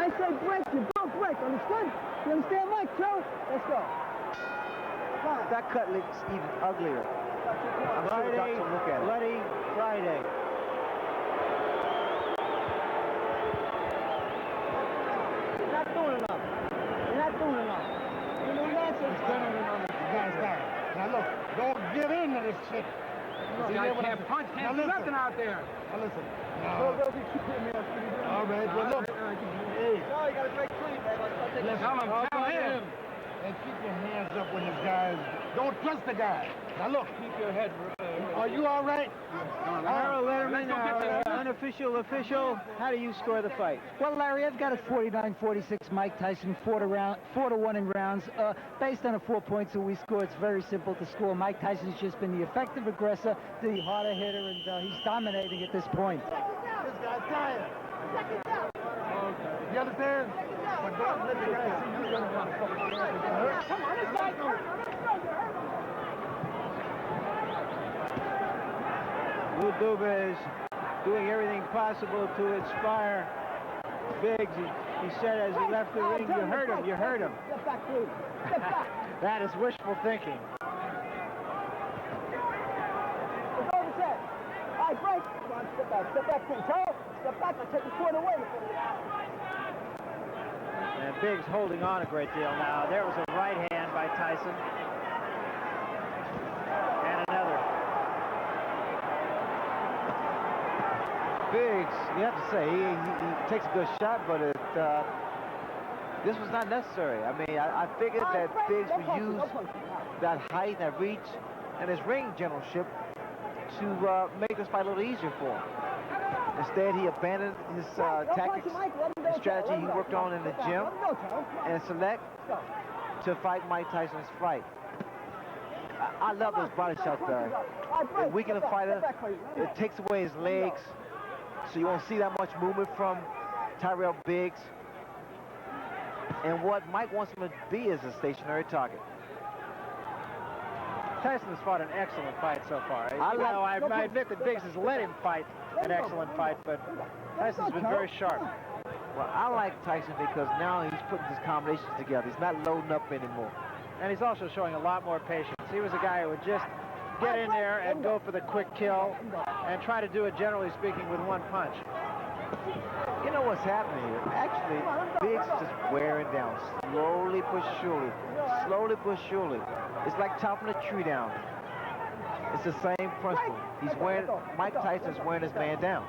I say break, you don't break. Understood? You understand, Mike, Joe? Let's go. That cut looks even uglier. I'm sure the doctor will look at it. Bloody Friday. You're not doing enough. You're not doing enough. You know that's It's better than on the guy's guy. Now look, don't get into this shit. I can't punch, can't do nothing out there. Now listen. All All right, well look. Hey. No, you got to break clean, man. Tell him. And keep your hands up when this guy's... Don't trust the guy. Now look. Keep your head. Are you all right? Harold Letterman, unofficial, official. How do you score the fight? Well, Larry, I've got it 49-46. Mike Tyson, 4-1 in rounds. Based on the 4 points that we score, it's very simple to score. Mike Tyson's just been the effective aggressor, the harder hitter, and he's dominating at this point. This guy's tired. You understand? But don't let the guy see you. Come on, this guy's hurt. Lou Duba is doing everything possible to inspire Biggs. He said as he left the ring, you hurt him, you hurt him. Get back, please. Get back. That is wishful thinking. It's over his head. All right, break. Come on, step back, please. Charles, step back and take the point away. And Biggs holding on a great deal now. There was a right hand by Tyson. And another. Biggs, you have to say, he takes a good shot, but this was not necessary. I mean, I figured that Biggs would use that height, that reach, and his ring generalship to make this fight a little easier for him. Instead, he abandoned his tactics and strategy he worked on in the gym and select to fight Mike Tyson's fight. I love this body shot there. It weakens the fighter. It takes away his legs, so you won't see that much movement from Tyrell Biggs. And what Mike wants him to be is a stationary target. Tyson has fought an excellent fight so far. I admit that Biggs has let him fight an excellent fight, but Tyson's been very sharp. Well, I like Tyson because now he's putting his combinations together. He's not loading up anymore. And he's also showing a lot more patience. He was a guy who would just get in there and go for the quick kill and try to do it, generally speaking, with one punch. You know what's happening here? Actually, Biggs is just wearing down, slowly but surely. Slowly but surely. It's like chopping a tree down. It's the same principle. He's wearing, Mike Tyson's wearing his man down.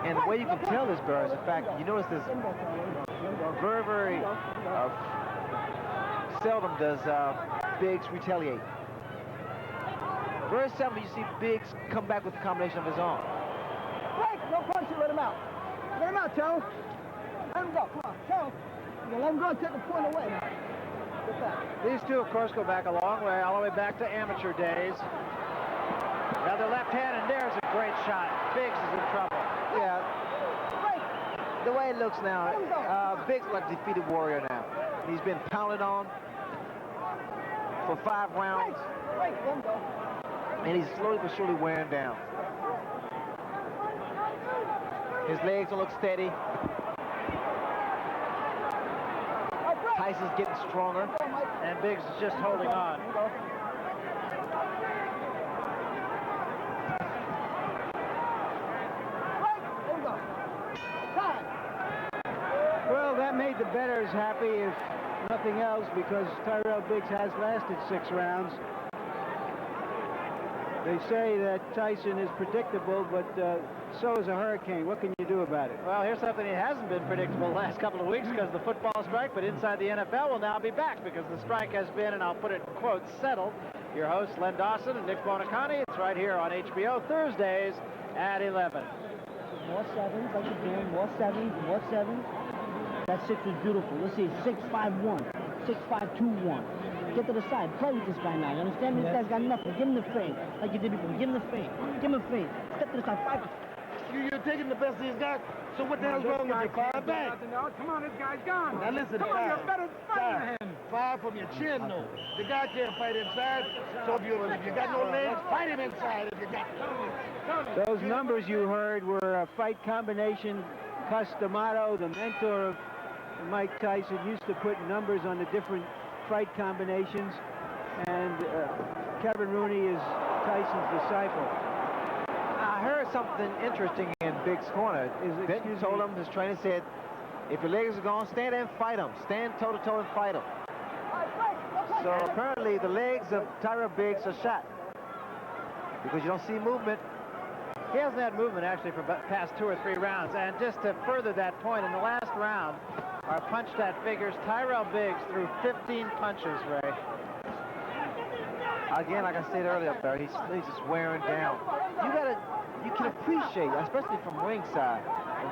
And the way you can tell this, Burr, is the fact you notice this very seldom does Biggs retaliate. Very seldom you see Biggs come back with a combination of his own. Break, no punch, let him out. Let him out, Joe. Let him go, come on, Joe. You let him go and take the point away now. Get back. These two, of course, go back a long way, all the way back to amateur days. Another left hand, and there's a great shot. Biggs is in trouble. Yeah. The way it looks now, Biggs is like a defeated warrior now. He's been pounded on for 5 rounds. Break, let him go. And he's slowly but surely wearing down. His legs don't look steady. Tyson's getting stronger. And Biggs is just holding on. Well, that made the bettors happy, if nothing else, because Tyrell Biggs has lasted 6 rounds. They say that Tyson is predictable, but so is a hurricane. What can you do about it? Well, here's something that hasn't been predictable the last couple of weeks because of the football strike, but Inside the NFL will now be back because the strike has been, and I'll put it in quotes, settled. Your hosts, Len Dawson and Nick Bonacani. It's right here on HBO Thursdays at 11. More sevens, like you're doing. More sevens, more sevens. That 6 is beautiful. Let's see, 6-5-1, 6-5-2-1. Get to the side. Play with this guy now. You understand? This guy's got nothing. Give him the feint. Like you did before. Give him the feint. Give him a feint. Step to the side. 5. You're taking the best he's got. So what the hell's wrong with you? 5 back. Come on, this guy's gone. Now listen, come on, you're better fighting him. 5 from your chin, though. The guy can't fight inside. So if you got no legs, fight him inside if you got. Those numbers you heard were a fight combination. Customato, the mentor of Mike Tyson, used to put numbers on the different fight combinations, and Kevin Rooney is Tyson's disciple. I heard something interesting in Big's corner. Benton told him, his trainer said, if your legs are gone, stand there and fight them. Stand toe-to-toe and fight them. So apparently the legs of Tyrell Biggs are shot because you don't see movement. He hasn't had movement actually for past 2 or 3 rounds. And just to further that point, in the last round, our punch stat figures Tyrell Biggs threw 15 punches, Ray. Again, like I said earlier, Barry, he's just wearing down. You can appreciate, especially from ringside,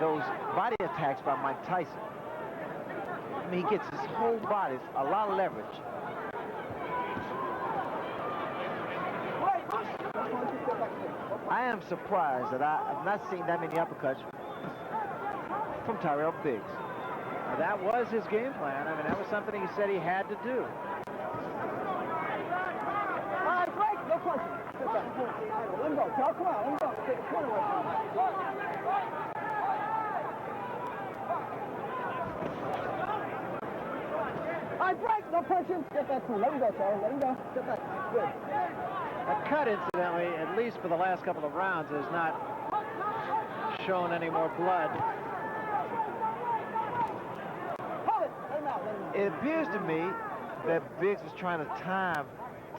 those body attacks by Mike Tyson. I mean, he gets his whole body, a lot of leverage. I am surprised that I've not seen that many uppercuts from Tyrell Biggs. Now, that was his game plan. I mean, that was something he said he had to do. All right, break. No punching. Let him go. Cal, come on. Let him go. Take the corner away from him. All right, break. No punching. Get that cool. Let him go, Charlie. Let him go. Get back. Good. That cut, incidentally, at least for the last couple of rounds, has not shown any more blood. Hold it. Let him out. Let him out. It appears to me that Biggs was trying to time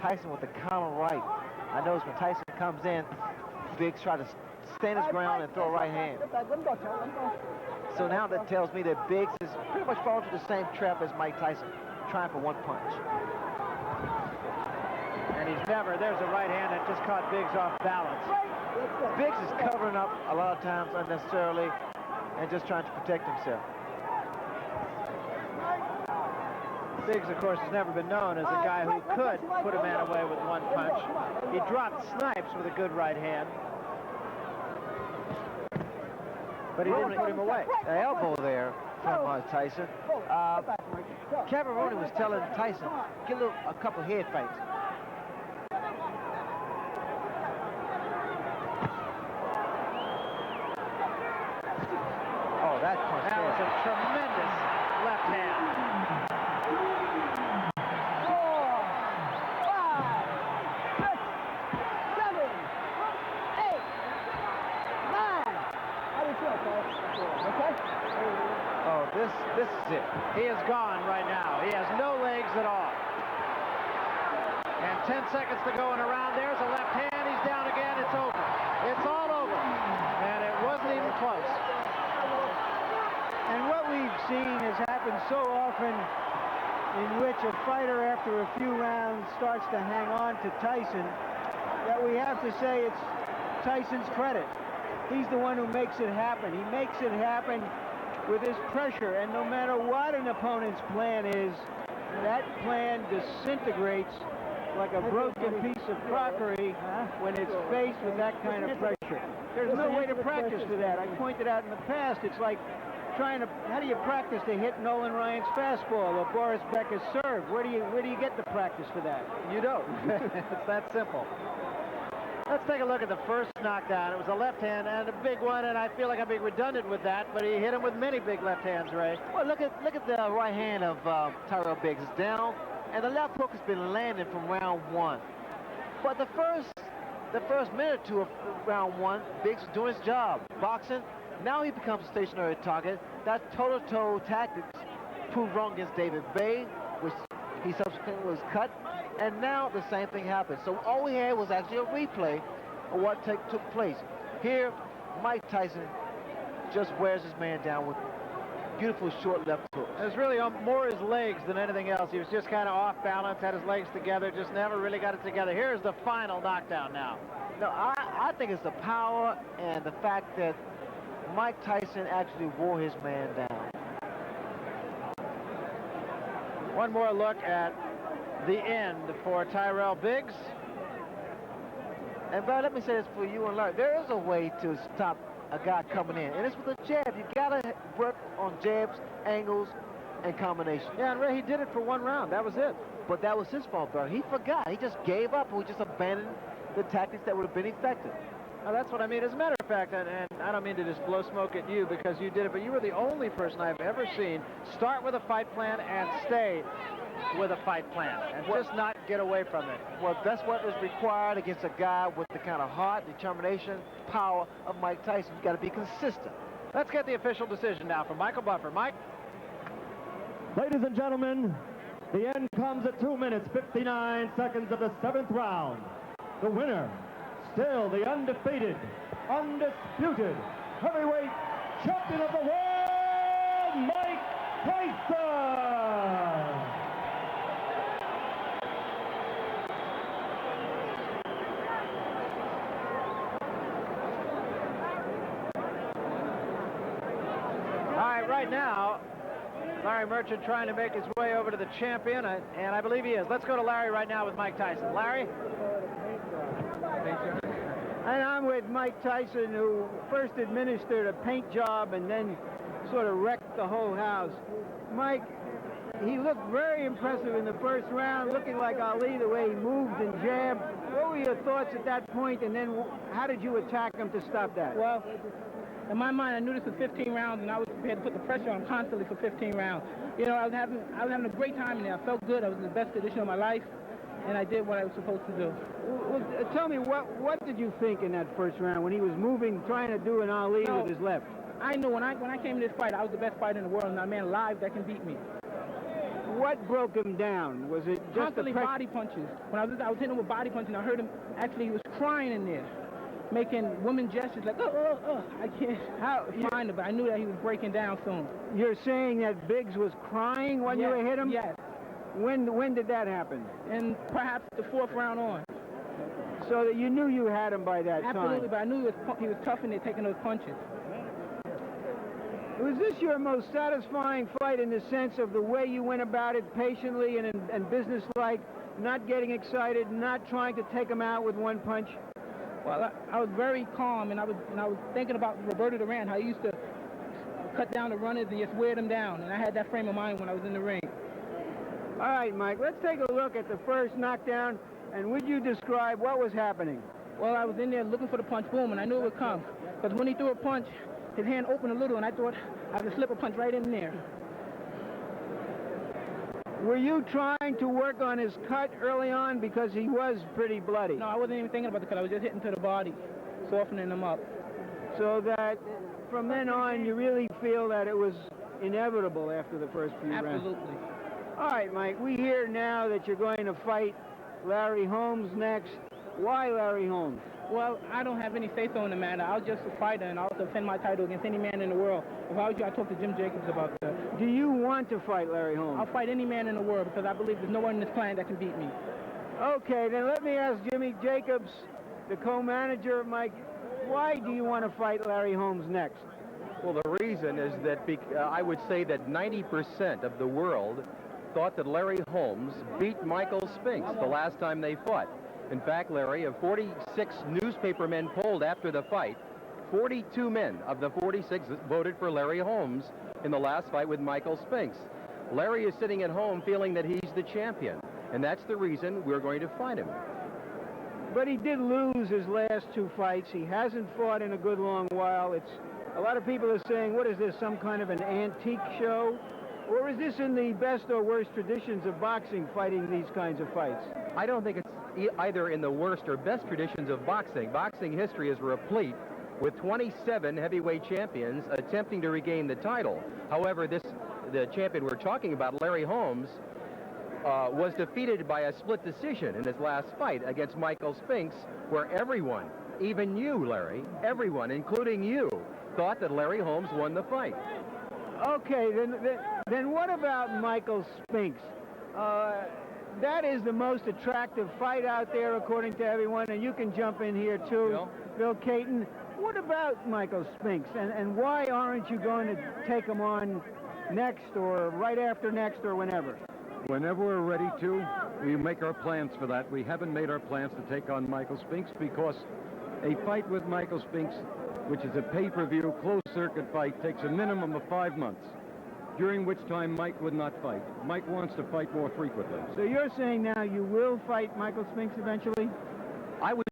Tyson with the counter right. I noticed when Tyson comes in, Biggs tried to stand his ground and throw a right hand. Get back. Let him go, Charlie. Let him go. So now that tells me that Biggs is pretty much falling to the same trap as Mike Tyson, trying for one punch. And he's never, there's a right hand that just caught Biggs off balance. Biggs is covering up a lot of times unnecessarily and just trying to protect himself. Biggs, of course, has never been known as a guy who could put a man away with one punch. He dropped Snipes with a good right hand, but he didn't put him away. The elbow there from Tyson. Kevin Rooney was telling Tyson, get a couple head fakes. Oh, that punch. That was a tremendous left hand. 4, 5, 6, 7, 8, 9. How do you feel, Cole? Okay? Oh, this is it. He is gone right now. He has no legs at all. And 10 seconds to go in a round. There's a left hand. He's down again. It's over. It's all over. And it wasn't even close. And what we've seen has happened so often, in which a fighter after a few rounds starts to hang on to Tyson, that we have to say it's Tyson's credit. He's the one who makes it happen. He makes it happen with his pressure, and no matter what an opponent's plan is, that plan disintegrates like a broken piece of crockery when it's faced with that kind of pressure. There's no way to practice for that. I pointed out in the past, it's like trying to, how do you practice to hit Nolan Ryan's fastball or Boris Becker's serve? Where do you get the practice for that? You don't. It's that simple. Let's take a look at the first knockdown. It was a left hand and a big one, and I feel like I'm being redundant with that, but he hit him with many big left hands, Ray. Well, look at the right hand of Tyrell Biggs. It's down, and the left hook has been landing from round 1. But the first minute or two of round 1, Biggs was doing his job, boxing. Now he becomes a stationary target. That toe-to-toe tactics proved wrong against David Bay, which he subsequently was cut. And now the same thing happened. So all we had was actually a replay of what took place. Here, Mike Tyson just wears his man down with beautiful short left hooks. It was really more his legs than anything else. He was just kind of off balance, had his legs together, just never really got it together. Here's the final knockdown now. No, I think it's the power and the fact that Mike Tyson actually wore his man down. One more look at the end for Tyrell Biggs. And Brad, let me say this for you and Larry. There is a way to stop a guy coming in, and it's with a jab. You gotta work on jabs, angles, and combinations. Yeah, and Ray, he did it for 1 round. That was it. But that was his fault, Brad. He forgot. He just gave up. We just abandoned the tactics that would have been effective. Well, that's what I mean. As a matter of fact, and I don't mean to just blow smoke at you because you did it, but you were the only person I've ever seen start with a fight plan and stay with a fight plan and just not get away from it. Well, that's what is required against a guy with the kind of heart, determination, power of Mike Tyson. You got to be consistent. Let's get the official decision now from Michael Buffer. Mike? Ladies and gentlemen, the end comes at 2 minutes, 59 seconds of the 7th round. The winner, still the undefeated, undisputed heavyweight champion of the world, Mike Tyson! All right, right now, Larry Merchant trying to make his way over to the champion, and I believe he is. Let's go to Larry right now with Mike Tyson. Larry? And I'm with Mike Tyson, who first administered a paint job and then sort of wrecked the whole house. Mike, he looked very impressive in the first round, looking like Ali, the way he moved and jabbed. What were your thoughts at that point, and then how did you attack him to stop that? Well, in my mind, I knew this was 15 rounds, and I was prepared to put the pressure on constantly for 15 rounds. You know, I was having a great time in there. I felt good. I was in the best condition of my life, and I did what I was supposed to do. Well, tell me, what did you think in that first round when he was moving, trying to do an Ali with his left? I knew when I came to this fight, I was the best fighter in the world, and not a man alive that can beat me. What broke him down? Was it just Constantly body punches. When I was hitting him with body punches, and I heard him, actually, he was crying in there, making woman gestures like, I can't find him, but I knew that he was breaking down soon. You're saying that Biggs was crying when you hit him? Yes. When did that happen? And perhaps the 4th round on. So that you knew you had him by that Absolutely, time? but I knew he was tough in there taking those punches. Was this your most satisfying fight in the sense of the way you went about it patiently and businesslike, not getting excited, not trying to take him out with one punch? Well, I was very calm, and I was thinking about Roberto Duran, how he used to cut down the runners and just wear them down, and I had that frame of mind when I was in the ring. All right, Mike, let's take a look at the first knockdown, and would you describe what was happening? Well, I was in there looking for the punch, boom, and I knew it would come. Because when he threw a punch, his hand opened a little, and I thought I could slip a punch right in there. Were you trying to work on his cut early on because he was pretty bloody? No, I wasn't even thinking about the cut. I was just hitting to the body, softening him up. So that from then on, you really feel that it was inevitable after the first few rounds? Absolutely. All right, Mike, we hear now that you're going to fight Larry Holmes next. Why Larry Holmes? Well, I don't have any say-so in the matter. I was just a fighter, and I'll defend my title against any man in the world. If I was you, I'd talk to Jim Jacobs about that. Do you want to fight Larry Holmes? I'll fight any man in the world because I believe there's no one in this planet that can beat me. Okay, then let me ask Jimmy Jacobs, the co-manager of Mike, why do you want to fight Larry Holmes next? Well, the reason is that I would say that 90% of the world thought that Larry Holmes beat Michael Spinks the last time they fought. In fact, Larry, of 46 newspaper men polled after the fight, 42 men of the 46 voted for Larry Holmes in the last fight with Michael Spinks. Larry is sitting at home feeling that he's the champion, and that's the reason we're going to fight him. But he did lose his last 2 fights. He hasn't fought in a good long while. A lot of people are saying, what is this, some kind of an antique show? Or is this in the best or worst traditions of boxing, fighting these kinds of fights? I don't think it's either in the worst or best traditions of boxing. Boxing history is replete with 27 heavyweight champions attempting to regain the title. However, the champion we're talking about, Larry Holmes, was defeated by a split decision in his last fight against Michael Spinks, where everyone, even you, Larry, everyone, including you, thought that Larry Holmes won the fight. Okay, then what about Michael Spinks? That is the most attractive fight out there, according to everyone, and you can jump in here, too, Bill Caton. What about Michael Spinks, and why aren't you going to take him on next, or right after next, or whenever? Whenever we're ready to, we make our plans for that. We haven't made our plans to take on Michael Spinks because a fight with Michael Spinks, which is a pay-per-view, closed-circuit fight, takes a minimum of 5 months, during which time Mike would not fight. Mike wants to fight more frequently. So you're saying now you will fight Michael Spinks eventually? I would